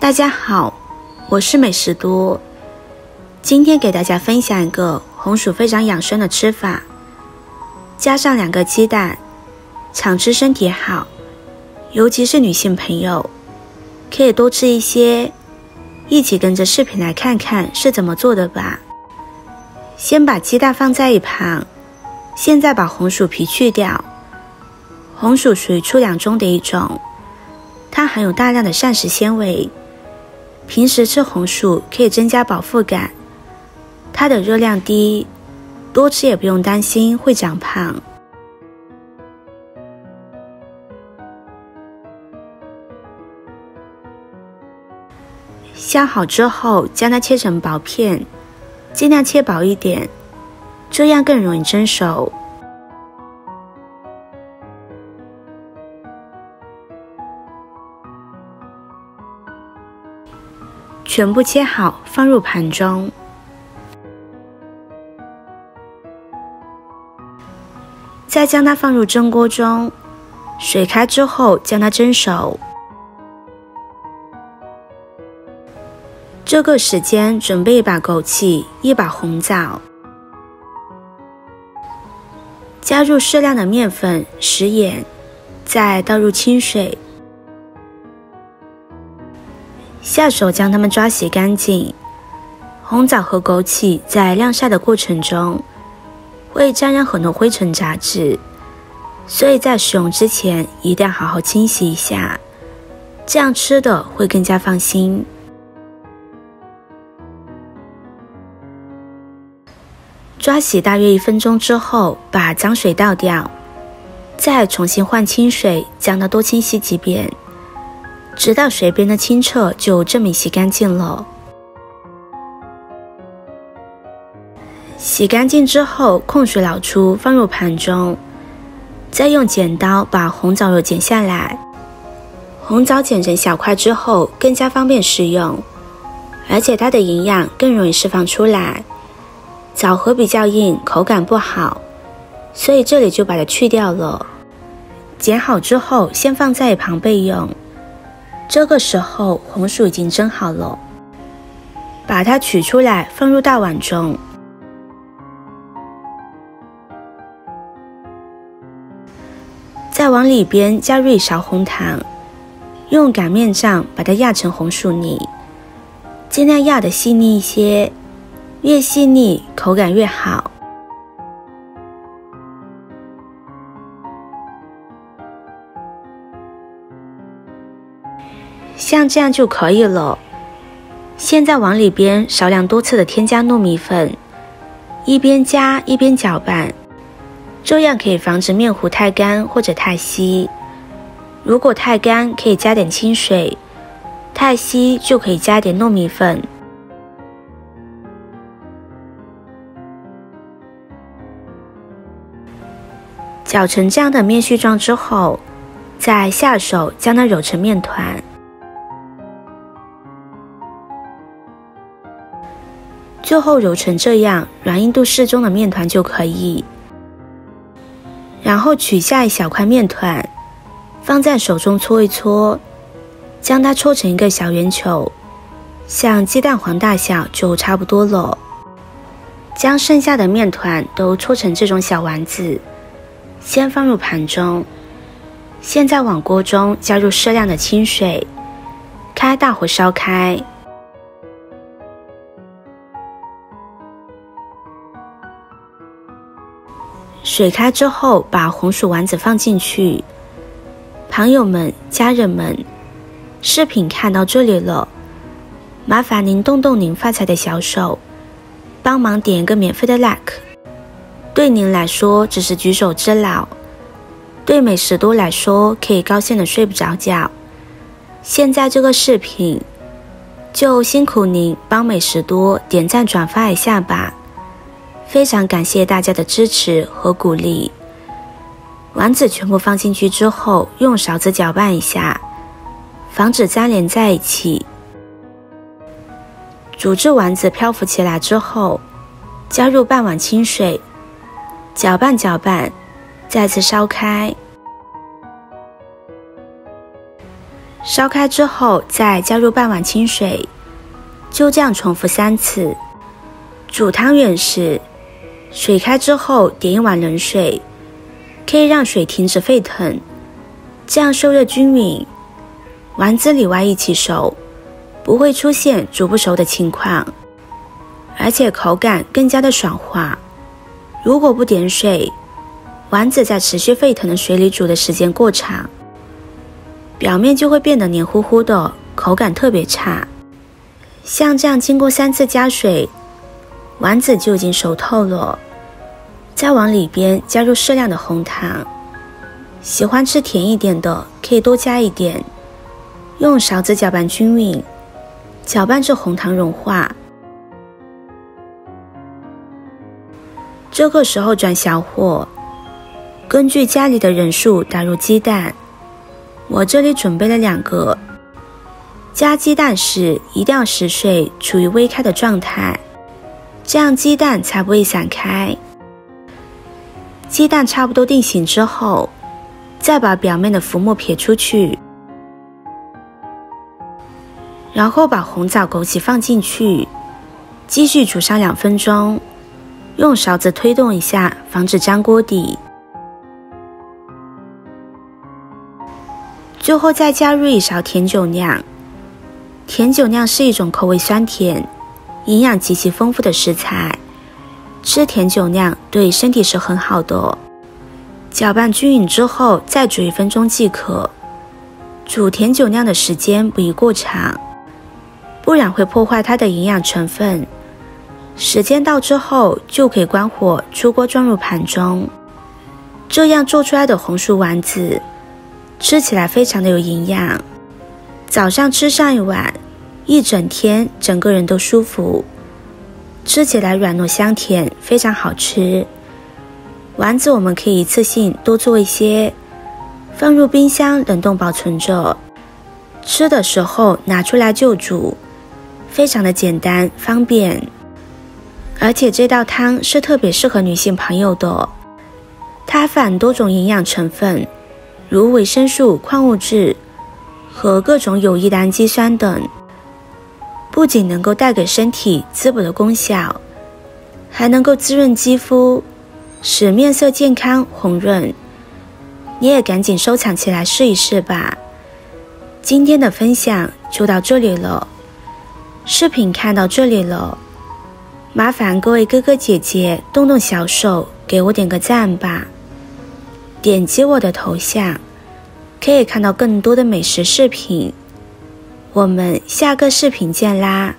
大家好，我是美食多。今天给大家分享一个红薯非常养生的吃法，加上2个鸡蛋，常吃身体好，尤其是女性朋友，可以多吃一些。一起跟着视频来看看是怎么做的吧。先把鸡蛋放在一旁，现在把红薯皮去掉。红薯属于粗粮中的一种，它含有大量的膳食纤维，平时吃红薯可以增加饱腹感。它的热量低，多吃也不用担心会长胖。削好之后，将它切成薄片，尽量切薄一点，这样更容易蒸熟。全部切好，放入盘中。再将它放入蒸锅中，水开之后将它蒸熟。这个时间准备一把枸杞，一把红枣，加入适量的面粉、食盐，再倒入清水，下手将它们抓洗干净。红枣和枸杞在晾晒的过程中会沾染很多灰尘杂质，所以在使用之前一定要好好清洗一下，这样吃的会更加放心。抓洗大约1分钟之后，把脏水倒掉，再重新换清水，将它多清洗几遍，直到水变得清澈，就证明洗干净了。洗干净之后，控水捞出，放入盘中，再用剪刀把红枣肉剪下来。红枣剪成小块之后，更加方便食用，而且它的营养更容易释放出来。枣核比较硬，口感不好，所以这里就把它去掉了。剪好之后，先放在一旁备用。这个时候，红薯已经蒸好了，把它取出来，放入大碗中。再往里边加入1勺红糖，用擀面杖把它压成红薯泥，尽量压得细腻一些。越细腻，口感越好。像这样就可以了。现在往里边少量多次的添加糯米粉，一边加一边搅拌，这样可以防止面糊太干或者太稀。如果太干，可以加点清水；太稀就可以加点糯米粉。搅成这样的面絮状之后，再下手将它揉成面团。最后揉成这样软硬度适中的面团就可以。然后取下一小块面团，放在手中搓一搓，将它搓成一个小圆球，像鸡蛋黄大小就差不多了。将剩下的面团都搓成这种小丸子。先放入盘中，现在往锅中加入适量的清水，开大火烧开。水开之后，把红薯丸子放进去。朋友们、家人们，视频看到这里了，麻烦您动动您发财的小手，帮忙点一个免费的 like。对您来说只是举手之劳，对美食多来说可以高兴的睡不着觉。现在这个视频就辛苦您帮美食多点赞转发一下吧，非常感谢大家的支持和鼓励。丸子全部放进去之后，用勺子搅拌一下，防止粘连在一起。煮至丸子漂浮起来之后，加入半碗清水，搅拌搅拌，再次烧开。烧开之后再加入半碗清水，就这样重复3次。煮汤圆时，水开之后点1碗冷水，可以让水停止沸腾，这样受热均匀，丸子里外一起熟，不会出现煮不熟的情况，而且口感更加的爽滑。如果不点水，丸子在持续沸腾的水里煮的时间过长，表面就会变得黏糊糊的，口感特别差。像这样经过3次加水，丸子就已经熟透了。再往里边加入适量的红糖，喜欢吃甜一点的可以多加一点，用勺子搅拌均匀，搅拌至红糖融化。这个时候转小火，根据家里的人数打入鸡蛋，我这里准备了2个。加鸡蛋时一定要使水处于微开的状态，这样鸡蛋才不会散开。鸡蛋差不多定型之后，再把表面的浮沫撇出去，然后把红枣、枸杞放进去，继续煮上2分钟，用勺子推动一下，防止粘锅底。最后再加入1勺甜酒酿。甜酒酿是一种口味酸甜、营养极其丰富的食材，吃甜酒酿对身体是很好的。搅拌均匀之后再煮1分钟即可。煮甜酒酿的时间不宜过长，不然会破坏它的营养成分。时间到之后就可以关火出锅装入盘中。这样做出来的红薯丸子吃起来非常的有营养，早上吃上1碗，一整天整个人都舒服，吃起来软糯香甜，非常好吃。丸子我们可以一次性多做一些，放入冰箱冷冻保存着，吃的时候拿出来就煮，非常的简单方便。而且这道汤是特别适合女性朋友的，它含多种营养成分，如维生素、矿物质和各种有益的氨基酸等，不仅能够带给身体滋补的功效，还能够滋润肌肤，使面色健康红润。你也赶紧收藏起来试一试吧。今天的分享就到这里了，视频看到这里了，麻烦各位哥哥姐姐动动小手给我点个赞吧。点击我的头像可以看到更多的美食视频，我们下个视频见啦。